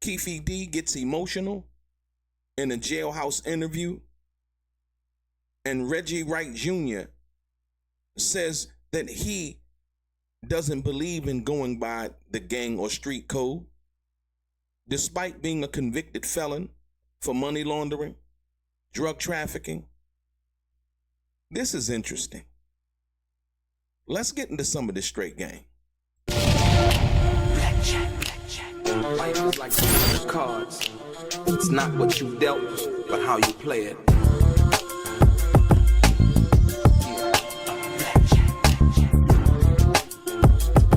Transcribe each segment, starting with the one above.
Keefe D gets emotional in a jailhouse interview, and Reggie Wright Jr. says that he doesn't believe in going by the gang or street code, despite being a convicted felon for money laundering, drug trafficking. This is interesting. Let's get into some of this straight game. Life is like those cards. It's not what you dealt, but how you play it.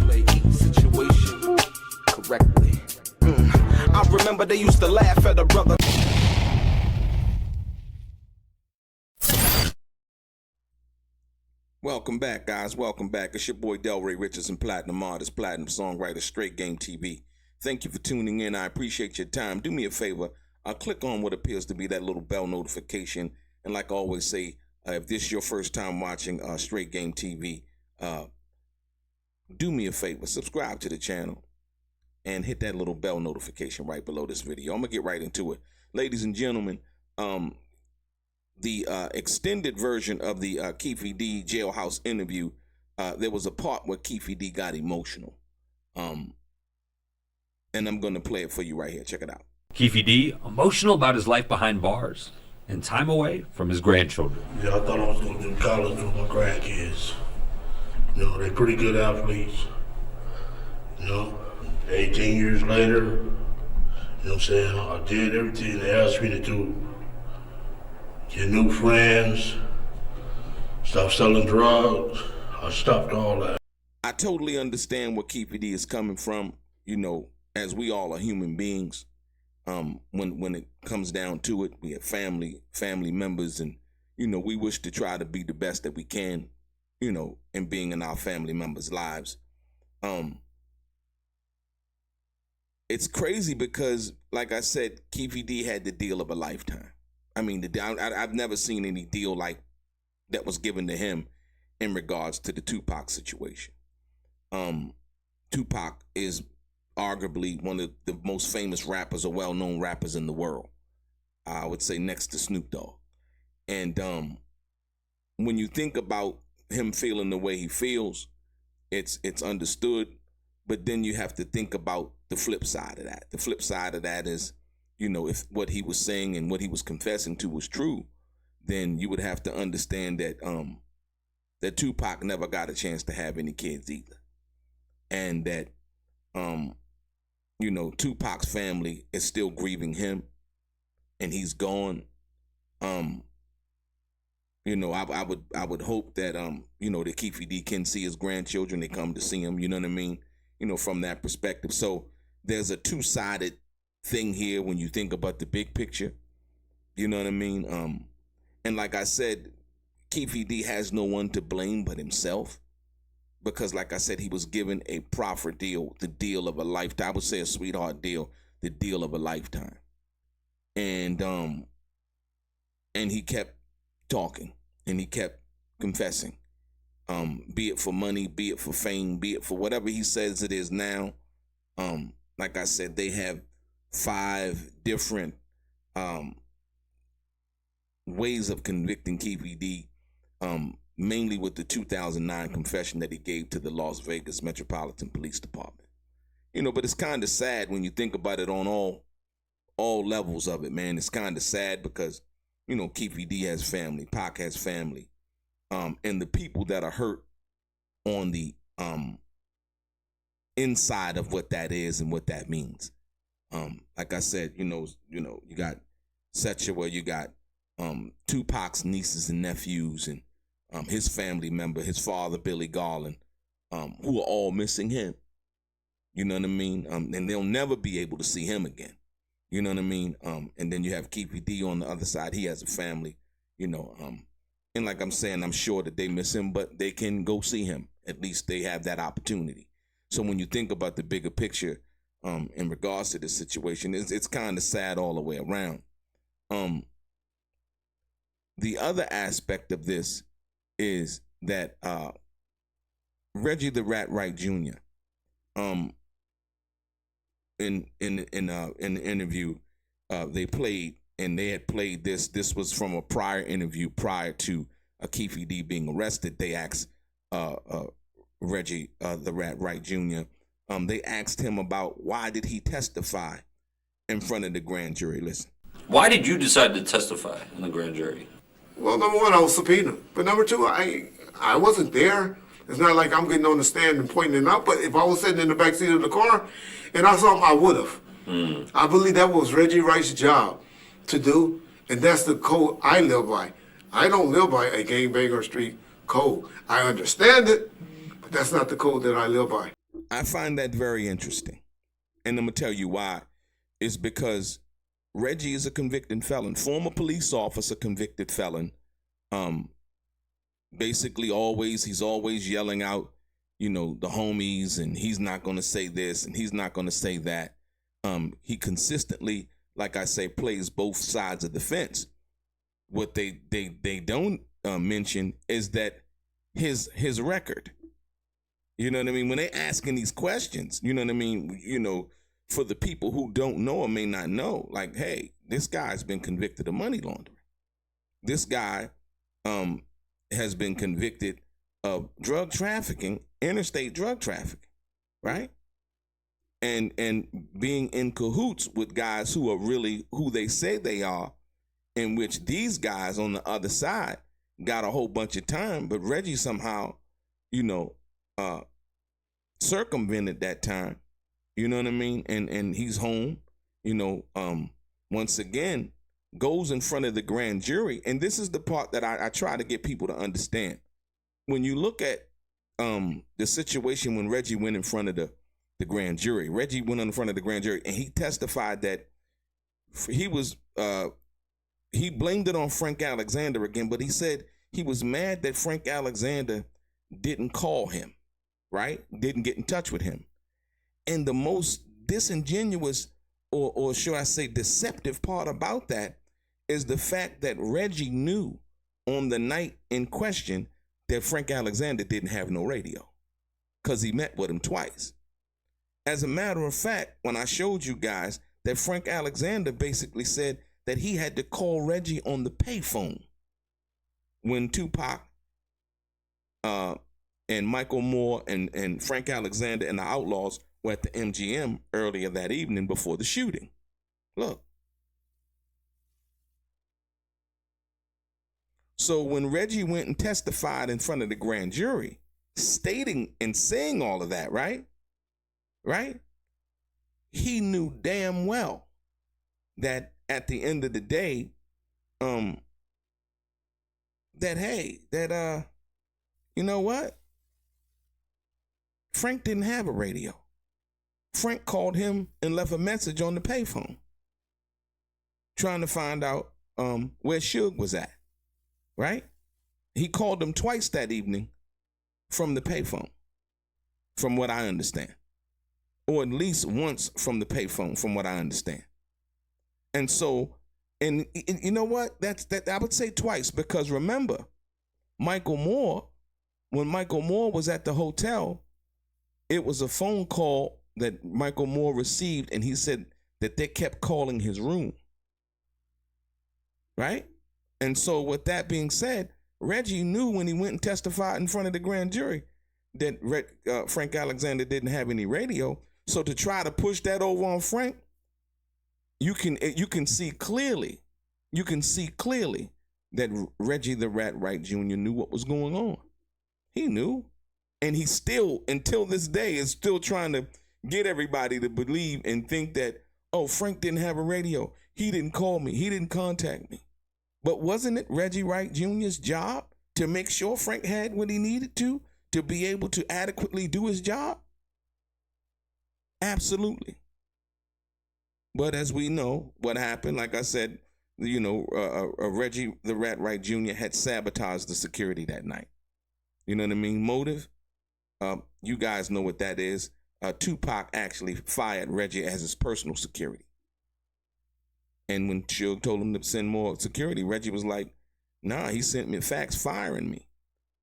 Play each situation correctly. I remember they used to laugh at a brother. Welcome back, guys. Welcome back. It's your boy DELRAY, Richardson, platinum artist, platinum songwriter, Straight Game TV. Thank you for tuning in. I appreciate your time. Do me a favor. Click on what appears to be that little bell notification. And like I always say, if this is your first time watching Straight Game TV, do me a favor. Subscribe to the channel and hit that little bell notification right below this video. I'm going to get right into it. Ladies and gentlemen, the extended version of the Keefe D jailhouse interview, there was a part where Keefe D got emotional. And I'm going to play it for you right here. Check it out. Keefe D, emotional about his life behind bars and time away from his grandchildren. Yeah, I thought I was going to do college with my grandkids. You know, they're pretty good athletes. You know, 18 years later, you know what I'm saying, I did everything they asked me to do. Get new friends, stop selling drugs. I stopped all that. I totally understand where Keefe D is coming from, you know, as we all are human beings. When it comes down to it, we have family members, and, you know, we wish to try to be the best that we can, you know, in being in our family members' lives. It's crazy because, like I said, Keefe D had the deal of a lifetime. I mean, I've never seen any deal like that was given to him in regards to the Tupac situation. Tupac is arguably one of the most famous rappers or well-known rappers in the world. I would say next to Snoop Dogg. And when you think about him feeling the way he feels, it's understood. But then you have to think about the flip side of that. The flip side of that is, you know, if what he was saying and what he was confessing to was true, then you would have to understand that that Tupac never got a chance to have any kids either. And that you know, Tupac's family is still grieving him, and he's gone. You know, I would hope that you know, that Keefe D can see his grandchildren. They come to see him, you know what I mean? You know, from that perspective. So there's a two-sided thing here when you think about the big picture. You know what I mean? And like I said, Keefe D has no one to blame but himself. Because, like I said, he was given a proffer deal, the deal of a lifetime. I would say a sweetheart deal, the deal of a lifetime. And he kept talking, and he kept confessing. Be it for money, be it for fame, be it for whatever he says it is now. Like I said, they have 5 different ways of convicting Keefe D. Mainly with the 2009 confession that he gave to the Las Vegas Metropolitan Police Department. You know, but it's kind of sad when you think about it on all levels of it, man. It's kind of sad because, you know, Keefe D has family, Pac has family, and the people that are hurt on the inside of what that is and what that means. Like I said, you know, you got Setcha, you got Tupac's nieces and nephews, and his family member, his father, Billy Garland, who are all missing him. You know what I mean? And they'll never be able to see him again. You know what I mean? And then you have Keefe D on the other side. He has a family, you know. And like I'm saying, I'm sure that they miss him, but they can go see him. At least they have that opportunity. So when you think about the bigger picture in regards to this situation, it's kind of sad all the way around. The other aspect of this is that Reggie the Rat Wright Jr., in the interview, they had played this. This was from a prior interview prior to Keefe D being arrested. They asked Reggie the Rat Wright Jr. They asked him about why did he testify in front of the grand jury. Listen. Why did you decide to testify in the grand jury? Well, number one, I was subpoenaed. But number two, I wasn't there. It's not like I'm getting on the stand and pointing it out. But if I was sitting in the back seat of the car and I saw him, I would have. I believe that was Reggie Wright's job to do, and that's the code I live by. I don't live by a gangbanger street code. I understand it, but that's not the code that I live by. I find that very interesting. And I'm going to tell you why. It's because Reggie is a convicted felon, former police officer, convicted felon. Basically, he's always yelling out, the homies, and he's not going to say this and he's not going to say that. He consistently, like I say, plays both sides of the fence. What they don't mention is that his record. You know what I mean? When they asking these questions, you know what I mean? For the people who don't know or may not know, like, hey, this guy's been convicted of money laundering. This guy has been convicted of drug trafficking, interstate drug trafficking, right? And being in cahoots with guys who are really who they say they are, in which these guys on the other side got a whole bunch of time, but Reggie somehow, circumvented that time. You know what I mean? And he's home, once again, goes in front of the grand jury. And this is the part that I try to get people to understand. When you look at the situation when Reggie went in front of the grand jury, Reggie went in front of the grand jury and he testified that he blamed it on Frank Alexander again, but he said he was mad that Frank Alexander didn't call him, right? Didn't get in touch with him. And the most disingenuous or should I say deceptive part about that is the fact that Reggie knew on the night in question that Frank Alexander didn't have no radio because he met with him twice. As a matter of fact, when I showed you guys that Frank Alexander basically said that he had to call Reggie on the payphone when Tupac and Michael Moore and Frank Alexander and the Outlaws were at the MGM earlier that evening before the shooting. Look. So when Reggie went and testified in front of the grand jury, stating and saying all of that, right? He knew damn well that at the end of the day, you know what? Frank didn't have a radio. Frank called him and left a message on the payphone trying to find out where Suge was at, right? He called him twice that evening from the payphone, from what I understand. Or at least once from the payphone, from what I understand. And so, and you know what? That I would say twice, because remember, Michael Moore, when Michael Moore was at the hotel, it was a phone call that Michael Moore received, and he said that they kept calling his room. Right? And so with that being said, Reggie knew when he went and testified in front of the grand jury that Frank Alexander didn't have any radio. So to try to push that over on Frank, you can see clearly that Reggie the Rat Wright Jr. knew what was going on. He knew. And he still, until this day, is still trying to get everybody to believe and think that, oh, Frank didn't have a radio. He didn't call me. He didn't contact me. But wasn't it Reggie Wright Jr.'s job to make sure Frank had what he needed to be able to adequately do his job? Absolutely. But as we know, what happened, like I said, Reggie the Rat Wright Jr. had sabotaged the security that night. You know what I mean? Motive? You guys know what that is. Tupac actually fired Reggie as his personal security. And when Suge told him to send more security, Reggie was like, nah, he sent me a fax firing me.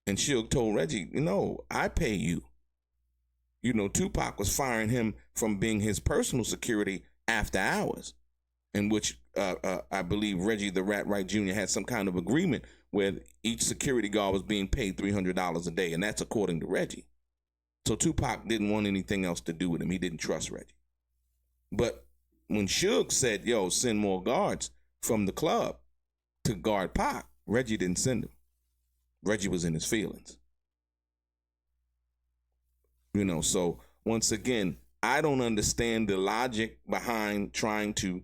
And Suge told Reggie, I pay you. Tupac was firing him from being his personal security after hours, in which I believe Reggie the Rat Wright Jr. had some kind of agreement where each security guard was being paid $300 a day, and that's according to Reggie. So Tupac didn't want anything else to do with him. He didn't trust Reggie. But when Suge said, yo, send more guards from the club to guard Pac, Reggie didn't send him. Reggie was in his feelings. So once again, I don't understand the logic behind trying to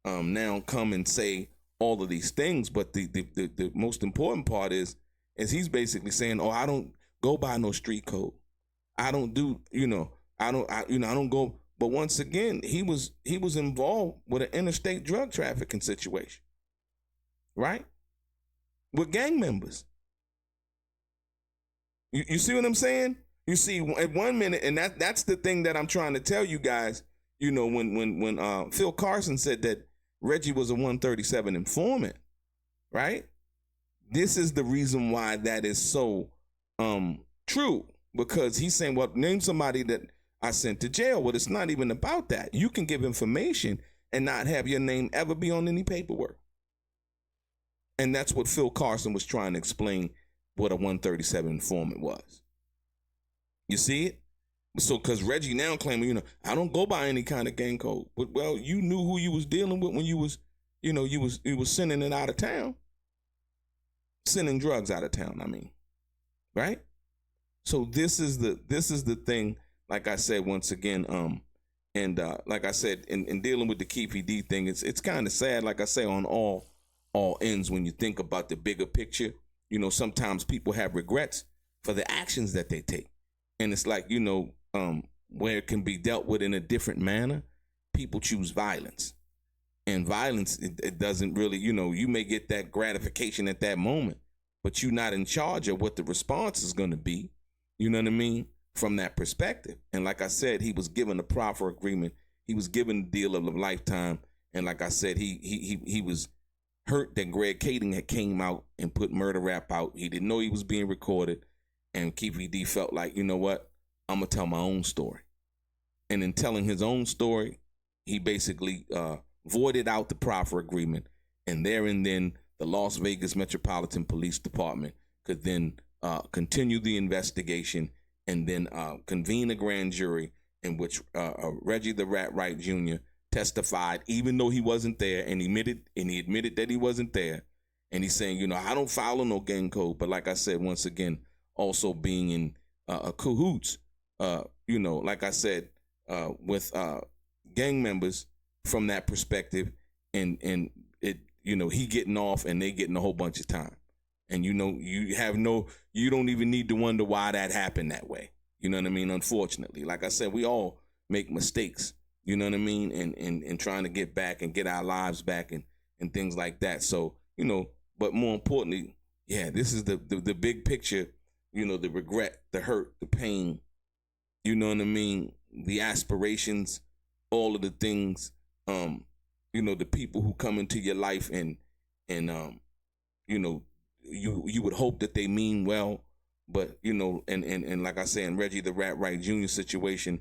now come and say all of these things. But the most important part is he's basically saying, I don't go by no street code. I don't do, I don't go. But once again, he was involved with an interstate drug trafficking situation, right? With gang members. You see what I'm saying? You see, at 1 minute, and that's the thing that I'm trying to tell you guys. When Phil Carson said that Reggie was a 137 informant, right? This is the reason why that is so true, because he's saying, well, name somebody that I sent to jail. Well, it's not even about that. You can give information and not have your name ever be on any paperwork. And that's what Phil Carson was trying to explain what a 137 informant was. You see it? So, because Reggie now claiming, I don't go by any kind of gang code. But, well, you knew who you was dealing with when you was sending it out of town. Sending drugs out of town, I mean. Right? So this is the thing, like I said, once again, like I said, in dealing with the Keefe D thing, it's kind of sad, like I say, on all ends when you think about the bigger picture. Sometimes people have regrets for the actions that they take. And it's like, where it can be dealt with in a different manner, people choose violence. And violence, it doesn't really, you may get that gratification at that moment, but you're not in charge of what the response is going to be. You know what I mean? From that perspective. And like I said, he was given a proffer agreement. He was given a deal of a lifetime. And like I said, he was hurt that Greg Kading had came out and put murder rap out. He didn't know he was being recorded. And Keefe D felt like, you know what? I'm going to tell my own story. And in telling his own story, he basically voided out the proffer agreement. And there and then, the Las Vegas Metropolitan Police Department could then continue the investigation and then convene a grand jury in which Reggie the Rat Wright Jr. testified, even though he wasn't there, and he admitted that he wasn't there. And he's saying, I don't follow no gang code. But like I said, once again, also being in cahoots, like I said, with gang members from that perspective, and it, he getting off and they getting a whole bunch of time. And you don't even need to wonder why that happened that way. You know what I mean? Unfortunately, like I said, we all make mistakes, you know what I mean? And trying to get back and get our lives back and things like that. So, but more importantly, yeah, this is the big picture. The regret, the hurt, the pain, you know what I mean? The aspirations, all of the things, the people who come into your life and you would hope that they mean well, but, and like I say, in Reggie the Rat Wright Jr. situation,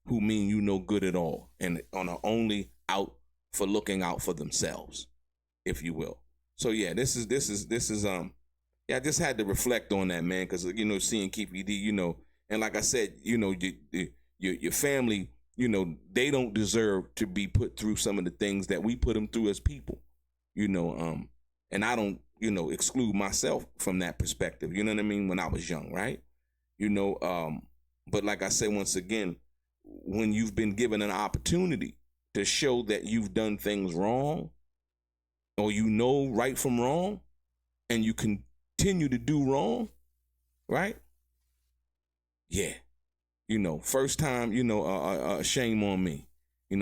who mean no good at all and are only out for looking out for themselves, if you will. So yeah, this is yeah, I just had to reflect on that, man, because seeing Keefe D, and like I said, your family, they don't deserve to be put through some of the things that we put them through as people, and I don't, exclude myself from that perspective. You know what I mean? When I was young, right? But like I said, once again, when you've been given an opportunity to show that you've done things wrong, or right from wrong, and you continue to do wrong, right? Yeah. First time, shame on me.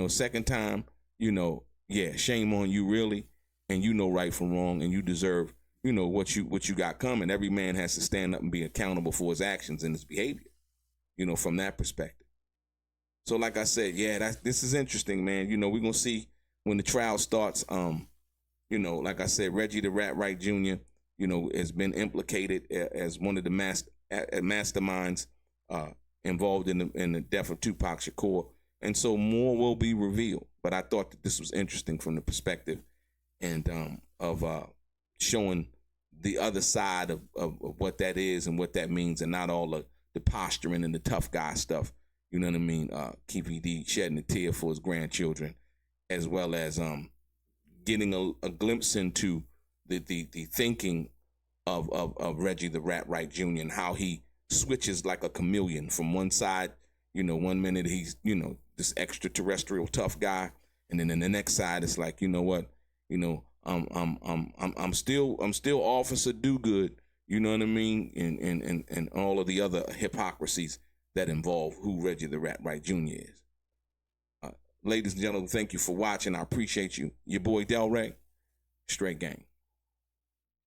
Second time, yeah, shame on you really. And right from wrong, and you deserve, what you got coming. Every man has to stand up and be accountable for his actions and his behavior, from that perspective. So like I said, yeah, this is interesting, man. We're going to see when the trial starts, like I said, Reggie the Rat Wright Jr., has been implicated as one of the masterminds involved in the death of Tupac Shakur. And so more will be revealed. But I thought that this was interesting from the perspective and of showing the other side of what that is and what that means, and not all the posturing and the tough guy stuff. You know what I mean? Keefe D shedding a tear for his grandchildren, as well as getting a glimpse into the thinking of Reggie the Rat Wright Jr. and how he switches like a chameleon from one side. You know, one minute he's, you know, this extraterrestrial tough guy, and then in the next side it's like, you know what, you know, I'm still Officer Do Good. You know what I mean? And all of the other hypocrisies that involve who Reggie the Rat Wright Jr. is. Ladies and gentlemen, thank you for watching. I appreciate you. Your boy DELRAY, straight gang.